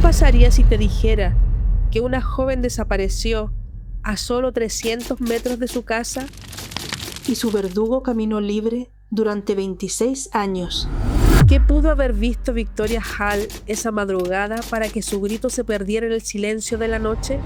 pasaría si te dijera que una joven desapareció a solo 300 metros de su casa? Y su verdugo caminó libre durante 26 años. ¿Qué pudo haber visto Victoria Hall esa madrugada para que su grito se perdiera en el silencio de la noche?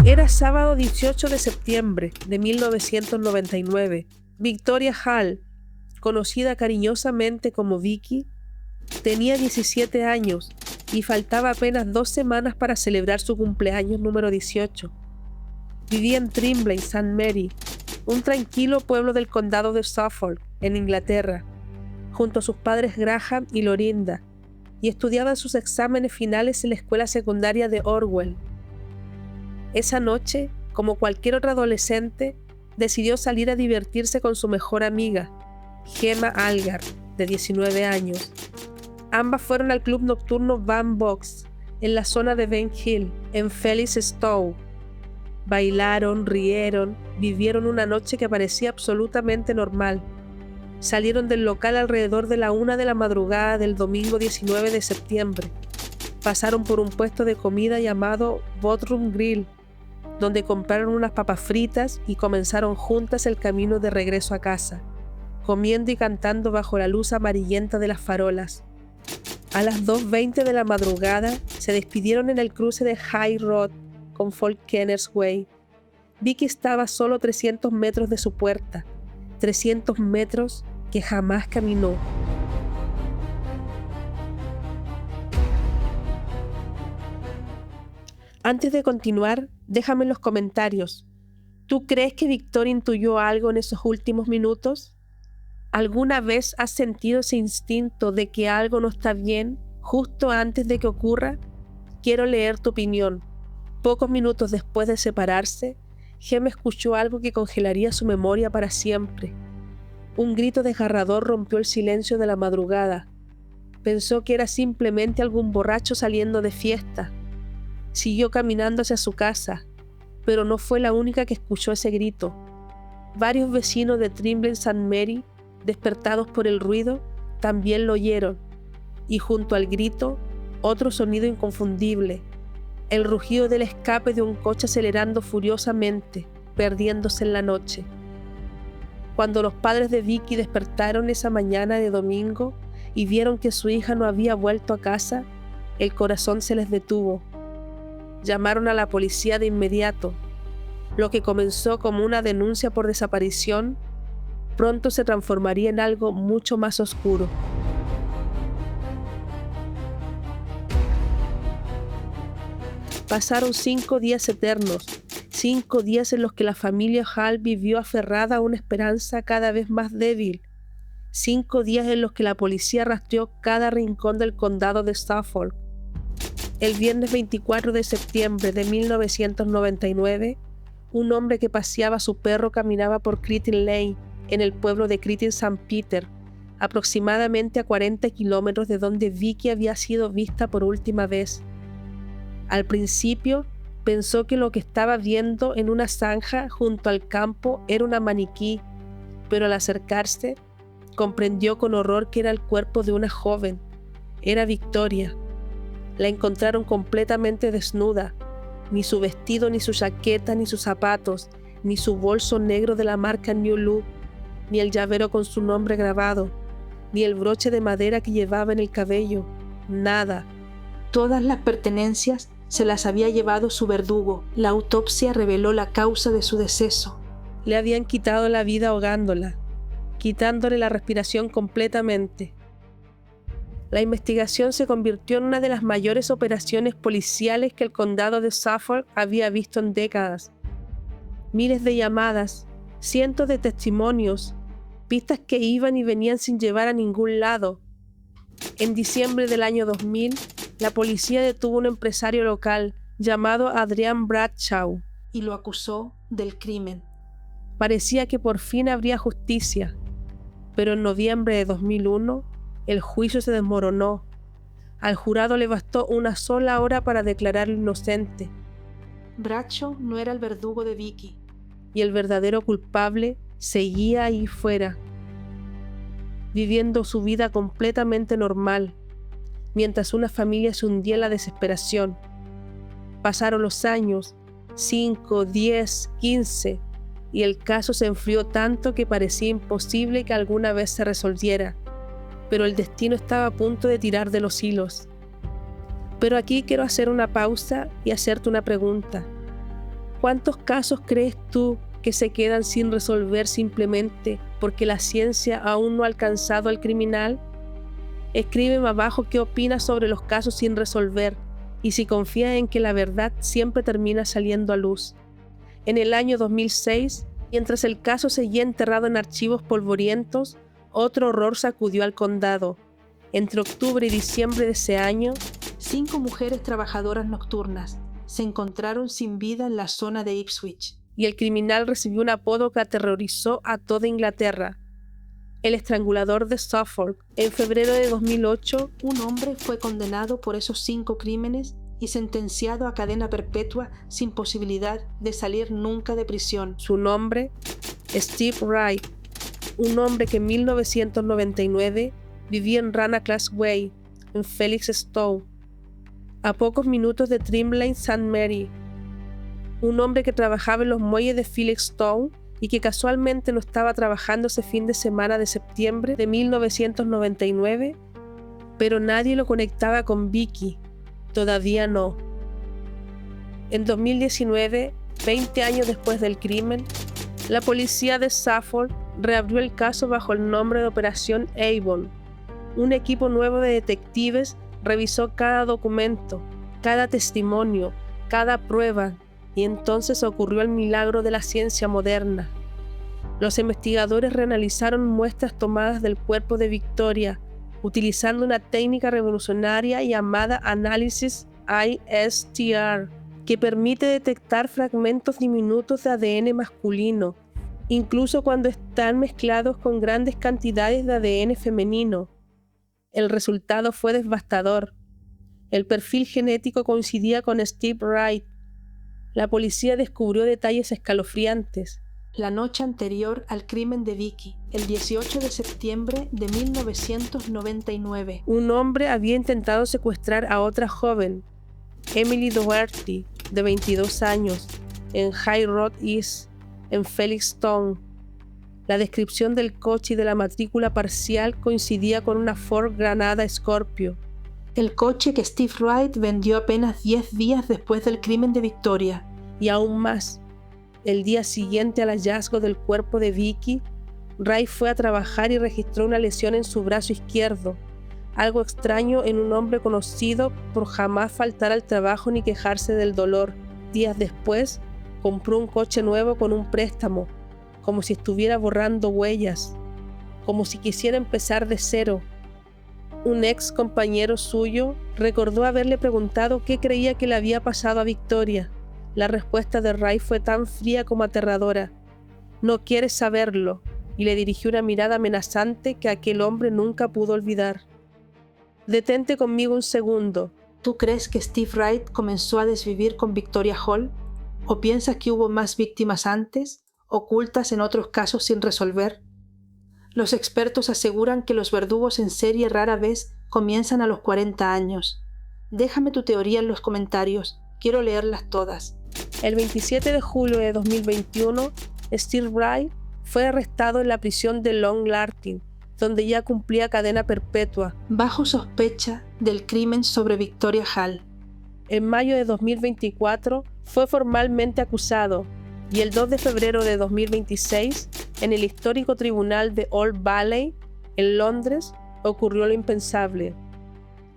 Era sábado 18 de septiembre de 1999. Victoria Hall, conocida cariñosamente como Vicky, tenía 17 años y faltaba apenas 2 semanas para celebrar su cumpleaños número 18. Vivía en Trimble, St. Mary, un tranquilo pueblo del condado de Suffolk, en Inglaterra, junto a sus padres Graham y Lorinda, y estudiaba sus exámenes finales en la escuela secundaria de Orwell. Esa noche, como cualquier otra adolescente, decidió salir a divertirse con su mejor amiga, Gemma Algar, de 19 años. Ambas fueron al club nocturno Van Box, en la zona de Ben Hill, en Felixstowe. Bailaron, rieron, vivieron una noche que parecía absolutamente normal. Salieron del local alrededor de la 1 de la madrugada del domingo 19 de septiembre. Pasaron por un puesto de comida llamado Boardroom Grill, donde compraron unas papas fritas y comenzaron juntas el camino de regreso a casa, comiendo y cantando bajo la luz amarillenta de las farolas. A las 2:20 de la madrugada se despidieron en el cruce de High Road con Falkner's Way. Vicky estaba a solo 300 metros de su puerta, 300 metros que jamás caminó. Antes de continuar, déjame en los comentarios, ¿tú crees que Victoria intuyó algo en esos últimos minutos? ¿Alguna vez has sentido ese instinto de que algo no está bien justo antes de que ocurra? Quiero leer tu opinión. Pocos minutos después de separarse, Gemma escuchó algo que congelaría su memoria para siempre. Un grito desgarrador rompió el silencio de la madrugada. Pensó que era simplemente algún borracho saliendo de fiesta. Siguió caminando hacia su casa, pero no fue la única que escuchó ese grito. Varios vecinos de Trimble St. Mary, despertados por el ruido, también lo oyeron, y junto al grito, otro sonido inconfundible, el rugido del escape de un coche acelerando furiosamente, perdiéndose en la noche. Cuando los padres de Vicky despertaron esa mañana de domingo y vieron que su hija no había vuelto a casa, el corazón se les detuvo. Llamaron a la policía de inmediato. Lo que comenzó como una denuncia por desaparición, pronto se transformaría en algo mucho más oscuro. Pasaron 5 días eternos, 5 días en los que la familia Hall vivió aferrada a una esperanza cada vez más débil, 5 días en los que la policía rastreó cada rincón del condado de Suffolk. El viernes 24 de septiembre de 1999, un hombre que paseaba a su perro caminaba por Crichton Lane, en el pueblo de Crichton St. Peter, aproximadamente a 40 kilómetros de donde Vicky había sido vista por última vez. Al principio, pensó que lo que estaba viendo en una zanja junto al campo era una maniquí, pero al acercarse, comprendió con horror que era el cuerpo de una joven. Era Victoria. La encontraron completamente desnuda. Ni su vestido, ni su chaqueta, ni sus zapatos, ni su bolso negro de la marca New Look, ni el llavero con su nombre grabado, ni el broche de madera que llevaba en el cabello. Nada. Todas las pertenencias se las había llevado su verdugo. La autopsia reveló la causa de su deceso. Le habían quitado la vida ahogándola, quitándole la respiración completamente. La investigación se convirtió en una de las mayores operaciones policiales que el condado de Suffolk había visto en décadas. Miles de llamadas, cientos de testimonios, pistas que iban y venían sin llevar a ningún lado. En diciembre del año 2000, la policía detuvo a un empresario local llamado Adrian Bradshaw y lo acusó del crimen. Parecía que por fin habría justicia, pero en noviembre de 2001, el juicio se desmoronó. Al jurado le bastó una sola hora para declararlo inocente. Bradshaw no era el verdugo de Vicky. Y el verdadero culpable seguía ahí fuera, viviendo su vida completamente normal, mientras una familia se hundía en la desesperación. Pasaron los años, 5, 10, 15, y el caso se enfrió tanto que parecía imposible que alguna vez se resolviera, pero el destino estaba a punto de tirar de los hilos. Pero aquí quiero hacer una pausa y hacerte una pregunta. ¿Cuántos casos crees tú que se quedan sin resolver simplemente porque la ciencia aún no ha alcanzado al criminal? Escríbeme abajo qué opinas sobre los casos sin resolver y si confías en que la verdad siempre termina saliendo a luz. En el año 2006, mientras el caso seguía enterrado en archivos polvorientos, otro horror sacudió al condado. Entre octubre y diciembre de ese año, 5 mujeres trabajadoras nocturnas se encontraron sin vida en la zona de Ipswich. Y el criminal recibió un apodo que aterrorizó a toda Inglaterra: el estrangulador de Suffolk. En febrero de 2008, un hombre fue condenado por esos 5 crímenes y sentenciado a cadena perpetua sin posibilidad de salir nunca de prisión. Su nombre, Steve Wright, un hombre que en 1999 vivía en Ranelagh Way, en Felixstowe, a pocos minutos de Trimley St. Mary. Un hombre que trabajaba en los muelles de Felixstowe y que casualmente no estaba trabajando ese fin de semana de septiembre de 1999, pero nadie lo conectaba con Vicky. Todavía no. En 2019, 20 años después del crimen, la policía de Suffolk reabrió el caso bajo el nombre de Operación Avon. Un equipo nuevo de detectives revisó cada documento, cada testimonio, cada prueba, y entonces ocurrió el milagro de la ciencia moderna. Los investigadores reanalizaron muestras tomadas del cuerpo de Victoria, utilizando una técnica revolucionaria llamada análisis ISTR, que permite detectar fragmentos diminutos de ADN masculino, incluso cuando están mezclados con grandes cantidades de ADN femenino. El resultado fue devastador. El perfil genético coincidía con Steve Wright. La policía descubrió detalles escalofriantes. La noche anterior al crimen de Vicky, el 18 de septiembre de 1999, un hombre había intentado secuestrar a otra joven, Emily Doherty, de 22 años, en High Road East, en Felixstowe. La descripción del coche y de la matrícula parcial coincidía con una Ford Granada Scorpio. El coche que Steve Wright vendió apenas 10 días después del crimen de Victoria. Y aún más, el día siguiente al hallazgo del cuerpo de Vicky, Wright fue a trabajar y registró una lesión en su brazo izquierdo, algo extraño en un hombre conocido por jamás faltar al trabajo ni quejarse del dolor. Días después, compró un coche nuevo con un préstamo, como si estuviera borrando huellas, como si quisiera empezar de cero. Un ex compañero suyo recordó haberle preguntado qué creía que le había pasado a Victoria. La respuesta de Wright fue tan fría como aterradora: «No quieres saberlo», y le dirigió una mirada amenazante que aquel hombre nunca pudo olvidar. Detente conmigo un segundo. ¿Tú crees que Steve Wright comenzó a desvivir con Victoria Hall? ¿O piensas que hubo más víctimas antes, ocultas en otros casos sin resolver? Los expertos aseguran que los verdugos en serie rara vez comienzan a los 40 años. Déjame tu teoría en los comentarios, quiero leerlas todas. El 27 de julio de 2021, Steve Wright fue arrestado en la prisión de Long Lartin, donde ya cumplía cadena perpetua, bajo sospecha del crimen sobre Victoria Hall. En mayo de 2024 fue formalmente acusado, y el 2 de febrero de 2026, en el histórico tribunal de Old Bailey, en Londres, ocurrió lo impensable.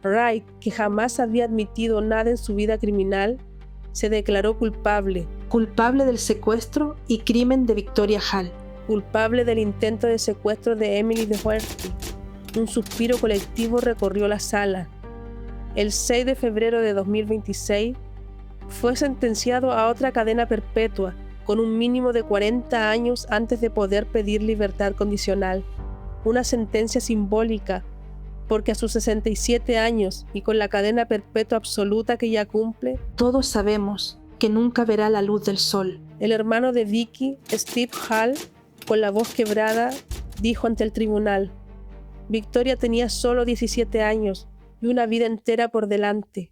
Wright, que jamás había admitido nada en su vida criminal, se declaró culpable. Culpable del secuestro y crimen de Victoria Hall. Culpable del intento de secuestro de Emily Doherty. Un suspiro colectivo recorrió la sala. El 6 de febrero de 2026, fue sentenciado a otra cadena perpetua, con un mínimo de 40 años antes de poder pedir libertad condicional. Una sentencia simbólica, porque a sus 67 años y con la cadena perpetua absoluta que ya cumple, todos sabemos que nunca verá la luz del sol. El hermano de Vicky, Steve Hall, Con la voz quebrada, dijo ante el tribunal: Victoria tenía solo 17 años y una vida entera por delante.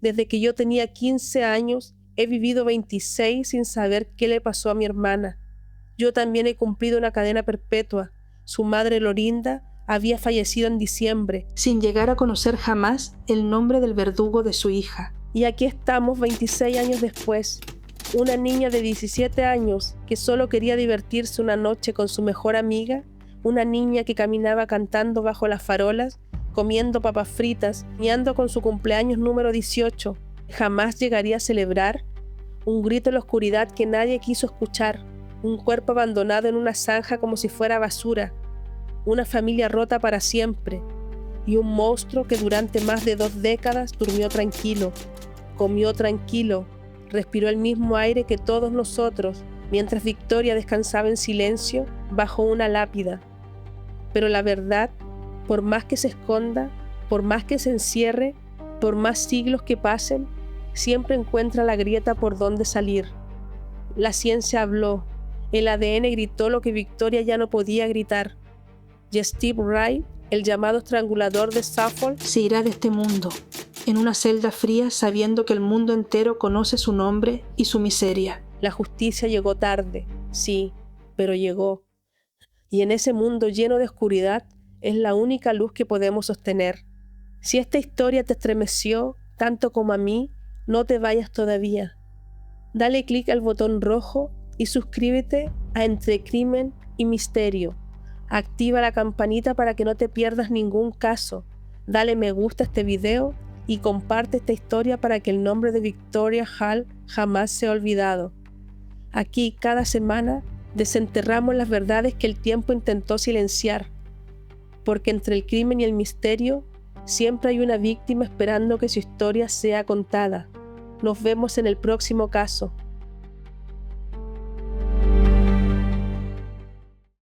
Desde que yo tenía 15 años, he vivido 26 sin saber qué le pasó a mi hermana. Yo también he cumplido una cadena perpetua. Su madre, Lorinda, había fallecido en diciembre, sin llegar a conocer jamás el nombre del verdugo de su hija. Y aquí estamos 26 años después. Una niña de 17 años que solo quería divertirse una noche con su mejor amiga, una niña que caminaba cantando bajo las farolas, comiendo papas fritas, soñando con su cumpleaños número 18, jamás llegaría a celebrar, un grito en la oscuridad que nadie quiso escuchar, un cuerpo abandonado en una zanja como si fuera basura, una familia rota para siempre, y un monstruo que durante más de 2 décadas durmió tranquilo, comió tranquilo, respiró el mismo aire que todos nosotros, mientras Victoria descansaba en silencio bajo una lápida. Pero la verdad, por más que se esconda, por más que se encierre, por más siglos que pasen, siempre encuentra la grieta por donde salir. La ciencia habló, el ADN gritó lo que Victoria ya no podía gritar. Y Steve Wright, el llamado estrangulador de Suffolk, se irá de este mundo, en una celda fría, sabiendo que el mundo entero conoce su nombre y su miseria. La justicia llegó tarde, sí, pero llegó. Y en ese mundo lleno de oscuridad, es la única luz que podemos sostener. Si esta historia te estremeció tanto como a mí, no te vayas todavía. Dale clic al botón rojo y suscríbete a Entre Crimen y Misterio. Activa la campanita para que no te pierdas ningún caso. Dale me gusta a este video y comparte esta historia para que el nombre de Victoria Hall jamás sea olvidado. Aquí, cada semana, desenterramos las verdades que el tiempo intentó silenciar, porque entre el crimen y el misterio siempre hay una víctima esperando que su historia sea contada. Nos vemos en el próximo caso.